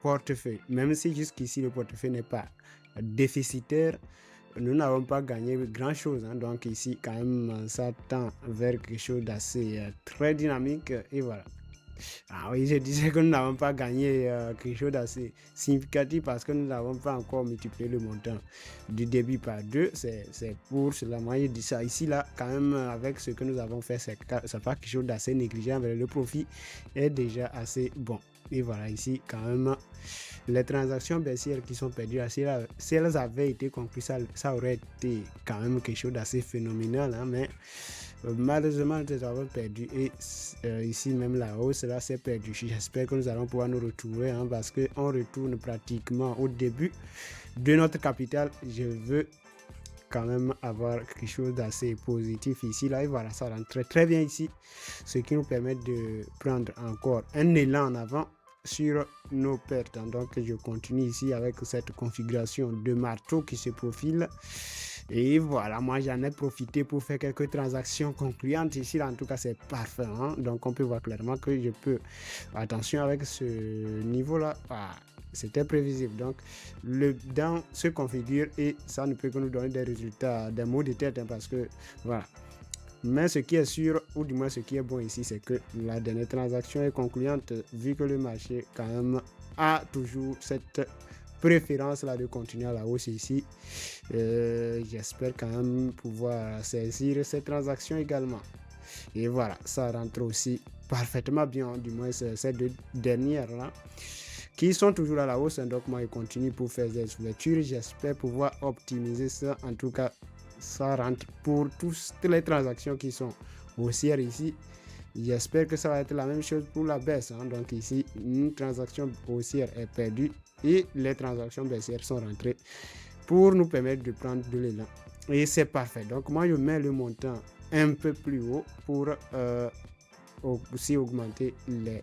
portefeuille. Même si jusqu'ici le portefeuille n'est pas déficitaire, nous n'avons pas gagné grand-chose. Donc ici, quand même, ça tend vers quelque chose d'assez très dynamique. Et voilà. Ah oui, je disais que nous n'avons pas gagné quelque chose d'assez significatif parce que nous n'avons pas encore multiplié le montant du débit par 2. C'est pour cela. Moi, je dis ça. Ici, là, quand même, avec ce que nous avons fait, c'est pas quelque chose d'assez négligeable. Le profit est déjà assez bon. Et voilà, ici, quand même, les transactions baissières qui sont perdues, si elles avaient été conclues, ça aurait été quand même quelque chose d'assez phénoménal. Mais malheureusement, nous avons perdu. Et ici, même la hausse, là, c'est perdu. J'espère que nous allons pouvoir nous retrouver parce qu'on retourne pratiquement au début de notre capital. Je veux quand même avoir quelque chose d'assez positif ici. Là, et voilà, ça rentre très, très bien ici. Ce qui nous permet de prendre encore un élan en avant sur nos pertes. Donc je continue ici avec cette configuration de marteau qui se profile. Et voilà, moi j'en ai profité pour faire quelques transactions concluantes ici. Là, en tout cas, c'est parfait. Donc on peut voir clairement que je peux. Attention avec ce niveau-là. C'était prévisible. Donc le down se configure et ça ne peut que nous donner des résultats, des mots de tête parce que voilà. Mais ce qui est sûr, ou du moins ce qui est bon ici, c'est que la dernière transaction est concluante vu que le marché quand même a toujours cette préférence là de continuer à la hausse ici. J'espère quand même pouvoir saisir cette transaction également. Et voilà, ça rentre aussi parfaitement bien, du moins ces deux dernières là qui sont toujours à la hausse. Donc moi je continue pour faire des ouvertures. J'espère pouvoir optimiser ça. En tout cas, ça rentre pour toutes les transactions qui sont haussières ici. J'espère que ça va être la même chose pour la baisse. Donc ici, une transaction haussière est perdue et les transactions baissières sont rentrées pour nous permettre de prendre de l'élan. Et c'est parfait. Donc moi, je mets le montant un peu plus haut pour aussi augmenter les